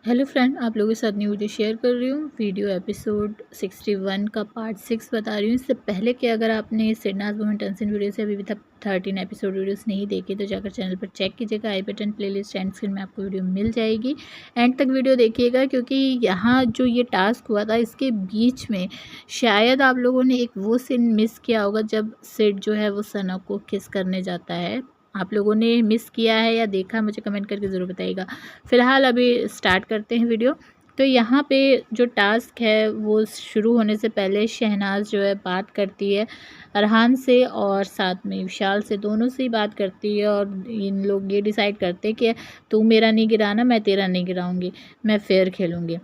Hello friend, आप लोगों के साथ न्यू वीडियो शेयर कर रही हूँ। वीडियो एपिसोड 61 का पार्ट 6 बता रही हूँ। इससे पहले कि अगर आपने सिडनाज वुमेन टेंशन वीडियो से अभी तक 13 एपिसोड वीडियोस नहीं देखे तो जाकर चैनल पर चेक कीजिएगा। आई बटन प्लेलिस्ट एंड स्क्रीन में आपको वीडियो मिल जाएगी। एंड तक वीडियो देखिएगा क्योंकि यहाँ जो ये टास्क हुआ था इसके बीच में शायद आप लोगों ने एक वो सीन मिस किया होगा जब सिड जो है वो सना को किस करने जाता है। आप लोगों ने मिस किया है या देखा, मुझे कमेंट करके ज़रूर बताइएगा। फ़िलहाल अभी स्टार्ट करते हैं वीडियो। तो यहाँ पे जो टास्क है वो शुरू होने से पहले शहनाज जो है बात करती है अरहान से और साथ में विशाल से, दोनों से ही बात करती है। और इन लोग ये डिसाइड करते हैं कि तू मेरा नहीं गिराना, मैं तेरा नहीं गिराऊंगी, मैं फेयर खेलूँगी।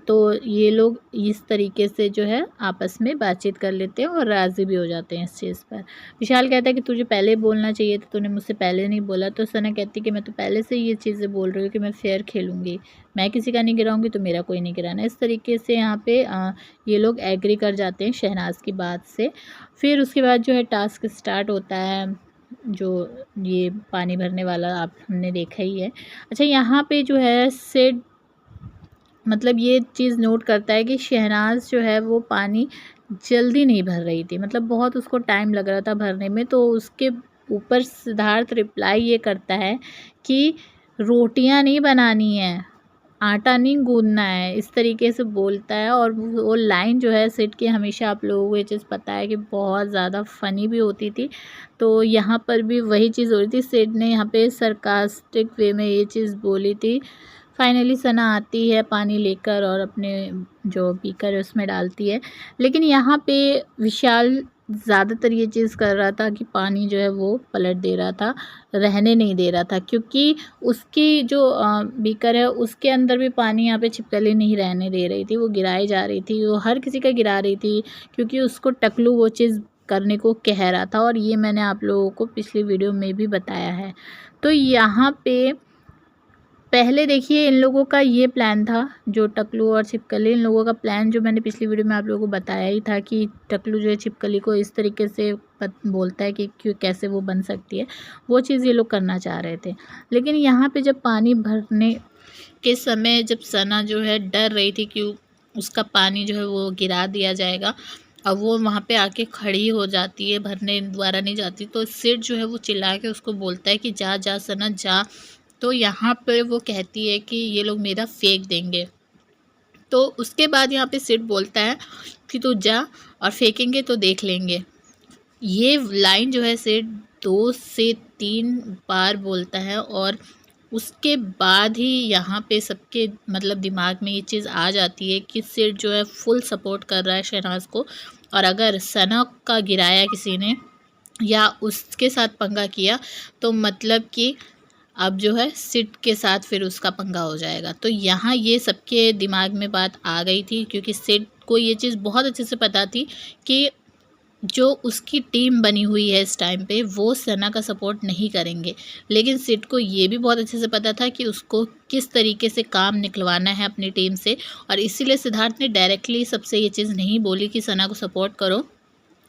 तो ये लोग इस तरीके से जो है आपस में बातचीत कर लेते हैं और राज़ी भी हो जाते हैं इस चीज़ पर। विशाल कहता है कि तुझे पहले बोलना चाहिए था, तूने मुझसे पहले नहीं बोला। तो सना कहती है कि मैं तो पहले से ये चीज़ें बोल रही हूँ कि मैं फेयर खेलूँगी, मैं किसी का नहीं गिराऊंगी तो मेरा कोई नहीं गिराना। इस तरीके से यहाँ पे ये लोग एग्री कर जाते हैं शहनाज की बात से। फिर उसके बाद जो है टास्क स्टार्ट होता है, जो ये पानी भरने वाला आप हमने देखा ही है। अच्छा, यहाँ पे जो है सिड मतलब ये चीज़ नोट करता है कि शहनाज जो है वो पानी जल्दी नहीं भर रही थी, मतलब बहुत उसको टाइम लग रहा था भरने में। तो उसके ऊपर सिद्धार्थ रिप्लाई ये करता है कि रोटियां नहीं बनानी है, आटा नहीं गूंदना है, इस तरीके से बोलता है। और वो लाइन जो है सिड की, हमेशा आप लोगों को ये चीज़ पता है कि बहुत ज़्यादा फ़नी भी होती थी। तो यहाँ पर भी वही चीज़ हो रही थी, सिड ने यहाँ पे सरकास्टिक वे में ये चीज़ बोली थी। फाइनली सना आती है पानी लेकर और अपने जो बीकर है उसमें डालती है। लेकिन यहाँ पे विशाल ज़्यादातर ये चीज़ कर रहा था कि पानी जो है वो पलट दे रहा था, रहने नहीं दे रहा था। क्योंकि उसकी जो बीकर है उसके अंदर भी पानी यहाँ पे छिपकली नहीं रहने दे रही थी, वो गिराई जा रही थी, वो हर किसी का गिरा रही थी क्योंकि उसको टकलू वो चीज़ करने को कह रहा था। और ये मैंने आप लोगों को पिछली वीडियो में भी बताया है। तो यहाँ पे पहले देखिए इन लोगों का ये प्लान था, जो टकलू और छिपकली, इन लोगों का प्लान जो मैंने पिछली वीडियो में आप लोगों को बताया ही था कि टकलू जो है छिपकली को इस तरीके से बोलता है कि क्यों कैसे वो बन सकती है, वो चीज़ ये लोग करना चाह रहे थे। लेकिन यहाँ पे जब पानी भरने के समय जब सना जो है डर रही थी कि उसका पानी जो है वो गिरा दिया जाएगा, अब वो वहाँ पे आके खड़ी हो जाती है, भरने द्वारा नहीं जाती। तो सिर जो है वो चिल्ला के उसको बोलता है कि जा जा सना जा। तो यहाँ पर वो कहती है कि ये लोग मेरा फेंक देंगे। तो उसके बाद यहाँ पे सिड बोलता है कि तू जा और फेंकेंगे तो देख लेंगे। ये लाइन जो है सिड 2 से 3 बार बोलता है और उसके बाद ही यहाँ पे सबके मतलब दिमाग में ये चीज़ आ जाती है कि सिड जो है फुल सपोर्ट कर रहा है शहनाज को। और अगर सना का गिराया किसी ने या उसके साथ पंगा किया तो मतलब कि अब जो है सिड के साथ फिर उसका पंगा हो जाएगा। तो यहाँ ये सबके दिमाग में बात आ गई थी क्योंकि सिड को ये चीज़ बहुत अच्छे से पता थी कि जो उसकी टीम बनी हुई है इस टाइम पे वो सना का सपोर्ट नहीं करेंगे। लेकिन सिड को ये भी बहुत अच्छे से पता था कि उसको किस तरीके से काम निकलवाना है अपनी टीम से। और इसीलिए सिद्धार्थ ने डायरेक्टली सबसे ये चीज़ नहीं बोली कि सना को सपोर्ट करो,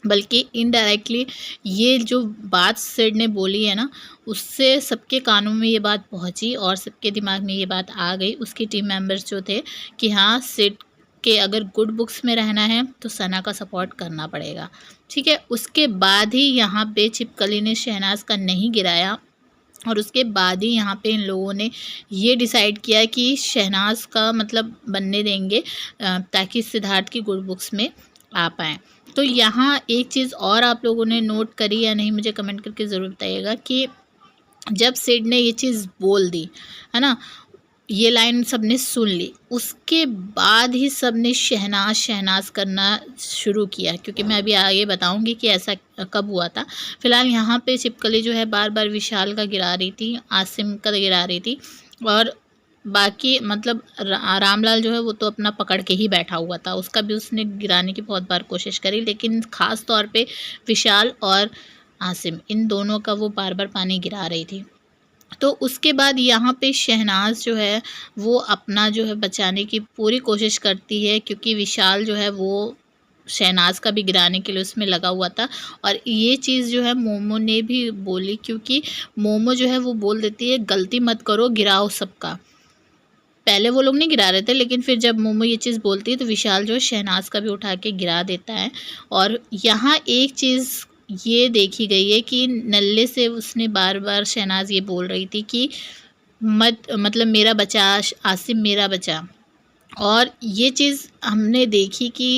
बल्कि इनडायरेक्टली ये जो बात सिड ने बोली है ना, उससे सबके कानों में ये बात पहुंची और सबके दिमाग में ये बात आ गई, उसकी टीम मेंबर्स जो थे, कि हाँ सिड के अगर गुड बुक्स में रहना है तो सना का सपोर्ट करना पड़ेगा। ठीक है, उसके बाद ही यहाँ पे छिपकली ने शहनाज का नहीं गिराया और उसके बाद ही यहाँ पे इन लोगों ने ये डिसाइड किया कि शहनाज का मतलब बनने देंगे ताकि सिद्धार्थ की गुड बुक्स में आ पाएँ। तो यहाँ एक चीज़ और आप लोगों ने नोट करी या नहीं, मुझे कमेंट करके ज़रूर बताइएगा कि जब सिड ने ये चीज़ बोल दी है ना, ये लाइन सबने सुन ली, उसके बाद ही सबने शहनाज शहनाज करना शुरू किया। क्योंकि मैं अभी आगे बताऊंगी कि ऐसा कब हुआ था। फिलहाल यहाँ पे छिपकली जो है बार बार विशाल का गिरा रही थी, आसिम का गिरा रही थी, और बाकी मतलब रामलाल जो है वो तो अपना पकड़ के ही बैठा हुआ था, उसका भी उसने गिराने की बहुत बार कोशिश करी। लेकिन ख़ास तौर पे विशाल और आसिम, इन दोनों का वो बार बार पानी गिरा रही थी। तो उसके बाद यहाँ पे शहनाज जो है वो अपना जो है बचाने की पूरी कोशिश करती है, क्योंकि विशाल जो है वो शहनाज का भी गिराने के लिए उसमें लगा हुआ था। और ये चीज़ जो है मोमो ने भी बोली, क्योंकि मोमो जो है वो बोल देती है गलती मत करो, गिराओ सबका। पहले वो लोग नहीं गिरा रहे थे, लेकिन फिर जब मोमो ये चीज़ बोलती है तो विशाल जो है शहनाज का भी उठा के गिरा देता है। और यहाँ एक चीज़ ये देखी गई है कि नल्ले से उसने बार बार शहनाज ये बोल रही थी कि मत मतलब मेरा बचा आसिम मेरा बचा। और ये चीज़ हमने देखी कि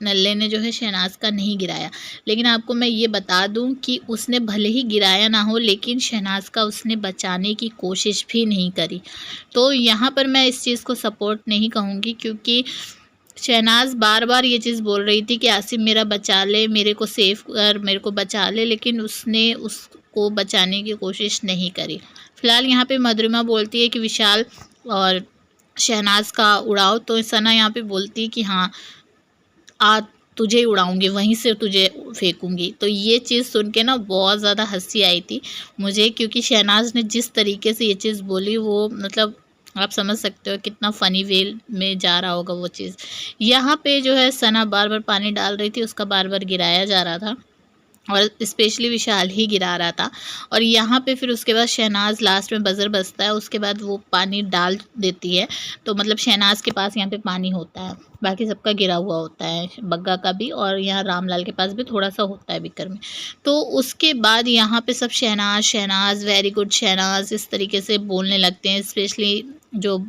नल्ले ने जो है शहनाज का नहीं गिराया, लेकिन आपको मैं ये बता दूं कि उसने भले ही गिराया ना हो, लेकिन शहनाज का उसने बचाने की कोशिश भी नहीं करी। तो यहाँ पर मैं इस चीज़ को सपोर्ट नहीं कहूँगी, क्योंकि शहनाज बार बार ये चीज़ बोल रही थी कि आसिम मेरा बचा ले, मेरे को सेफ कर, मेरे को बचा ले, लेकिन उसने उसको बचाने की कोशिश नहीं करी। फिलहाल यहाँ पे मधुरिमा बोलती है कि विशाल और शहनाज का उड़ाओ, तो सना यहाँ पे बोलती है कि हाँ आ तुझे ही उड़ाऊंगी, वहीं से तुझे फेंकूंगी। तो ये चीज़ सुन के ना बहुत ज़्यादा हंसी आई थी मुझे, क्योंकि शहनाज ने जिस तरीके से ये चीज़ बोली वो मतलब आप समझ सकते हो कितना फ़नी वे में जा रहा होगा वो चीज़। यहाँ पे जो है सना बार बार पानी डाल रही थी, उसका बार बार गिराया जा रहा था और स्पेशली विशाल ही गिरा रहा था। और यहाँ पे फिर उसके बाद शहनाज लास्ट में बज़र बजता है, उसके बाद वो पानी डाल देती है। तो मतलब शहनाज के पास यहाँ पे पानी होता है, बाकी सबका गिरा हुआ होता है, बग्गा का भी, और यहाँ रामलाल के पास भी थोड़ा सा होता है बिकर में। तो उसके बाद यहाँ पे सब शहनाज शहनाज वेरी गुड शहनाज इस तरीके से बोलने लगते हैं, स्पेशली जो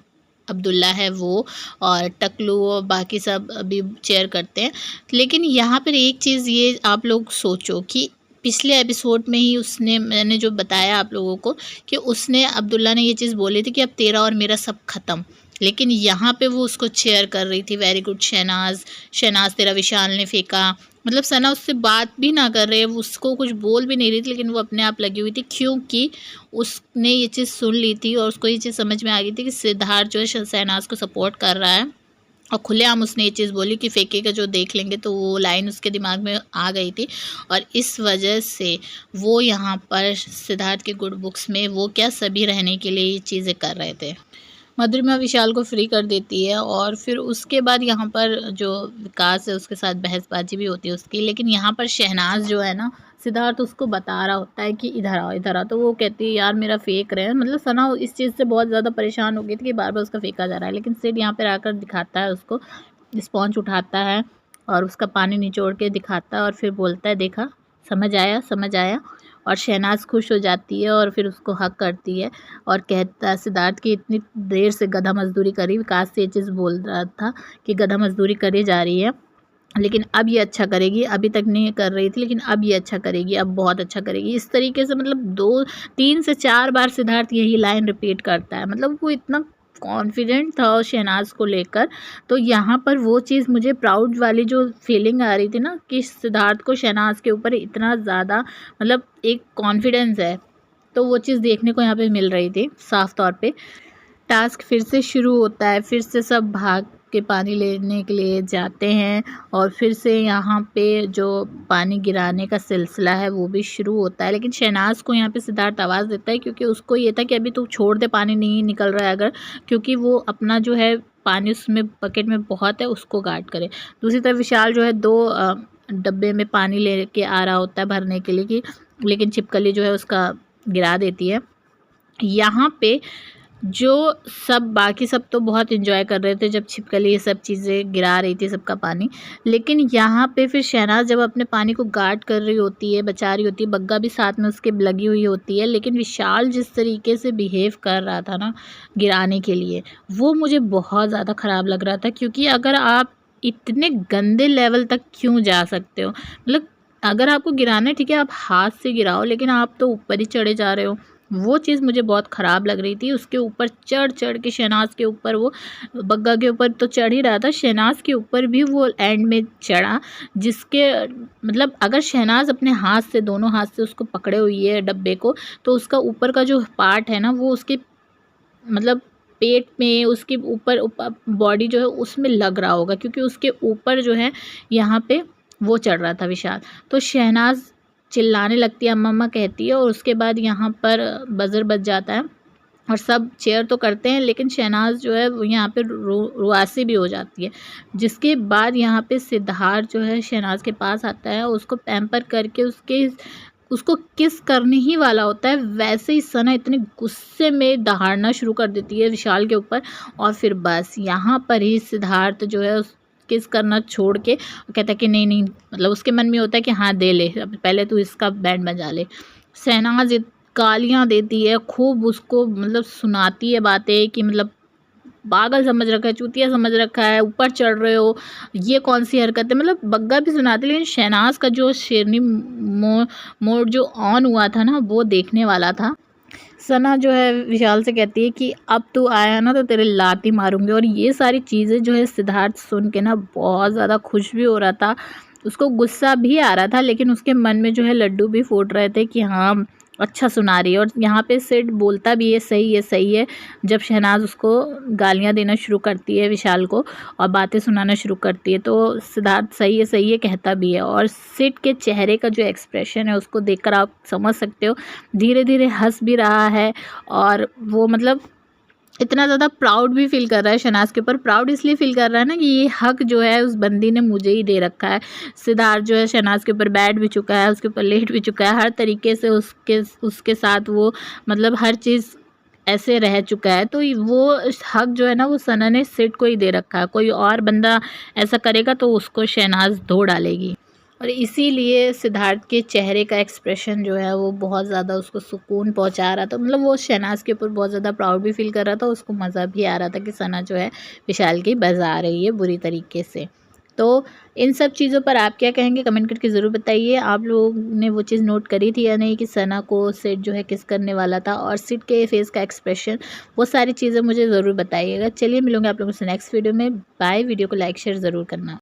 अब्दुल्ला है वो, और टकलू और बाकी सब अभी चेयर करते हैं। लेकिन यहाँ पर एक चीज़ ये आप लोग सोचो कि पिछले एपिसोड में ही उसने, मैंने जो बताया आप लोगों को कि उसने अब्दुल्ला ने ये चीज़ बोली थी कि अब तेरा और मेरा सब ख़त्म, लेकिन यहाँ पे वो उसको चेयर कर रही थी, वेरी गुड शहनाज शहनाज तेरा विशाल ने फेंका। मतलब सना उससे बात भी ना कर रहे, वो उसको कुछ बोल भी नहीं रही थी, लेकिन वो अपने आप लगी हुई थी, क्योंकि उसने ये चीज़ सुन ली थी और उसको ये चीज़ समझ में आ गई थी कि सिद्धार्थ जो है शहनाज को सपोर्ट कर रहा है। और खुलेआम उसने ये चीज़ बोली कि फेंकेगा जो देख लेंगे, तो वो लाइन उसके दिमाग में आ गई थी और इस वजह से वो यहाँ पर सिद्धार्थ के गुड बुक्स में वो क्या सभी रहने के लिए ये चीज़ें कर रहे थे। मधुरिमा विशाल को फ्री कर देती है और फिर उसके बाद यहाँ पर जो विकास है उसके साथ बहसबाजी भी होती है उसकी, लेकिन यहाँ पर शहनाज जो है ना, सिद्धार्थ उसको बता रहा होता है कि इधर आओ इधर आओ, तो वो कहती है यार मेरा फेंक रहे हैं। मतलब सना इस चीज़ से बहुत ज़्यादा परेशान हो गई थी कि बार बार उसका फेंका जा रहा है, लेकिन सिड यहाँ पर आकर दिखाता है उसको, स्पॉन्ज उठाता है और उसका पानी निचोड़ के दिखाता है और फिर बोलता है देखा समझ आया समझ आया। और शहनाज खुश हो जाती है और फिर उसको हक करती है और कहता है सिद्धार्थ की इतनी देर से गधा मजदूरी करी, विकास से ये चीज़ बोल रहा था कि गधा मजदूरी करे जा रही है, लेकिन अब ये अच्छा करेगी, अभी तक नहीं कर रही थी लेकिन अब ये अच्छा करेगी, अब बहुत अच्छा करेगी। इस तरीके से मतलब 2 3 से 4 बार सिद्धार्थ यही लाइन रिपीट करता है। मतलब वो इतना कॉन्फिडेंट था शहनाज को लेकर। तो यहाँ पर वो चीज़ मुझे प्राउड वाली जो फीलिंग आ रही थी ना कि सिद्धार्थ को शहनाज के ऊपर इतना ज़्यादा मतलब एक कॉन्फिडेंस है, तो वो चीज़ देखने को यहाँ पे मिल रही थी साफ तौर पे। टास्क फिर से शुरू होता है, फिर से सब भाग के पानी लेने के लिए जाते हैं और फिर से यहाँ पे जो पानी गिराने का सिलसिला है वो भी शुरू होता है। लेकिन शहनाज को यहाँ पे सिद्धार्थ आवाज़ देता है, क्योंकि उसको ये था कि अभी तू छोड़ दे, पानी नहीं निकल रहा है अगर, क्योंकि वो अपना जो है पानी उसमें बकेट में बहुत है उसको गार्ड करे। दूसरी तरफ विशाल जो है 2 डब्बे में पानी लेके आ रहा होता है भरने के लिए कि, लेकिन छिपकली जो है उसका गिरा देती है। यहाँ पे जो सब बाकी सब तो बहुत एंजॉय कर रहे थे जब छिपकली ये सब चीज़ें गिरा रही थी सबका पानी, लेकिन यहाँ पे फिर शहनाज जब अपने पानी को गार्ड कर रही होती है, बचा रही होती है, बग्गा भी साथ में उसके लगी हुई होती है, लेकिन विशाल जिस तरीके से बिहेव कर रहा था ना गिराने के लिए, वो मुझे बहुत ज़्यादा ख़राब लग रहा था। क्योंकि अगर आप इतने गंदे लेवल तक क्यों जा सकते हो, मतलब अगर आपको गिराना है ठीक है आप हाथ से गिराओ, लेकिन आप तो ऊपर ही चढ़े जा रहे हो। वो चीज़ मुझे बहुत ख़राब लग रही थी। उसके ऊपर चढ़ के शहनाज के ऊपर, वो बग्गा के ऊपर तो चढ़ ही रहा था, शहनाज के ऊपर भी वो एंड में चढ़ा, जिसके मतलब अगर शहनाज अपने हाथ से, दोनों हाथ से उसको पकड़े हुई है डब्बे को, तो उसका ऊपर का जो पार्ट है ना वो उसके मतलब पेट में, उसके ऊपर बॉडी जो है उसमें लग रहा होगा, क्योंकि उसके ऊपर जो है यहाँ पे वो चढ़ रहा था विशाल। तो शहनाज चिल्लाने लगती है, अम्मा अम्मा कहती है, और उसके बाद यहाँ पर बज़र बज जाता है और सब चेयर तो करते हैं, लेकिन शहनाज जो है वो यहाँ पे रुआसी भी हो जाती है। जिसके बाद यहाँ पे सिद्धार्थ जो है शहनाज के पास आता है और उसको पैम्पर करके उसको किस करने ही वाला होता है, वैसे ही सना इतने गुस्से में दहाड़ना शुरू कर देती है विशाल के ऊपर। और फिर बस यहाँ पर ही सिद्धार्थ जो है उस किस करना छोड़ के कहता है कि नहीं नहीं, मतलब उसके मन में होता है कि हाँ दे ले, अब पहले तू इसका बैंड बजा ले। शहनाज गालियाँ देती है खूब उसको, मतलब सुनाती है बातें कि मतलब पागल समझ रखा है, चूतिया समझ रखा है, ऊपर चढ़ रहे हो, ये कौन सी हरकत है, मतलब बग्गा भी सुनाती। लेकिन शहनाज का जो शेरनी मोड जो ऑन हुआ था ना, वो देखने वाला था। सना जो है विशाल से कहती है कि अब तू आया ना तो तेरे लात ही मारूंगी। और ये सारी चीज़ें जो है सिद्धार्थ सुन के ना बहुत ज़्यादा खुश भी हो रहा था, उसको गुस्सा भी आ रहा था, लेकिन उसके मन में जो है लड्डू भी फूट रहे थे कि हाँ अच्छा सुना रही है। और यहाँ पे सिड बोलता भी है सही है सही है, जब शहनाज उसको गालियाँ देना शुरू करती है विशाल को और बातें सुनाना शुरू करती है, तो सिद्धार्थ सही है कहता भी है। और सिड के चेहरे का जो एक्सप्रेशन है उसको देखकर आप समझ सकते हो, धीरे धीरे हंस भी रहा है और वो मतलब इतना ज़्यादा प्राउड भी फील कर रहा है शहनाज के ऊपर। प्राउड इसलिए फील कर रहा है ना कि ये हक जो है उस बंदी ने मुझे ही दे रखा है। सिद्धार्थ जो है शहनाज के ऊपर बैठ भी चुका है, उसके ऊपर लेट भी चुका है, हर तरीके से उसके साथ वो मतलब हर चीज़ ऐसे रह चुका है। तो वो हक जो है ना वो सना ने सिड को ही दे रखा है, कोई और बंदा ऐसा करेगा तो उसको शहनाज धो डालेगी। और इसीलिए सिद्धार्थ के चेहरे का एक्सप्रेशन जो है वो बहुत ज़्यादा उसको सुकून पहुंचा रहा था, मतलब वो शहनाज के ऊपर बहुत ज़्यादा प्राउड भी फील कर रहा था, उसको मज़ा भी आ रहा था कि सना जो है विशाल की बजा रही है बुरी तरीके से। तो इन सब चीज़ों पर आप क्या कहेंगे कमेंट करके ज़रूर बताइए। आप लोगों ने वो चीज़ नोट करी थी या नहीं कि सना को सिड जो है किस करने वाला था, और सिड के फेस का एक्सप्रेशन, वो सारी चीज़ें मुझे ज़रूर बताइएगा। चलिए मिलूंगे आप लोगों से नेक्स्ट वीडियो में। बाय। वीडियो को लाइक शेयर ज़रूर करना।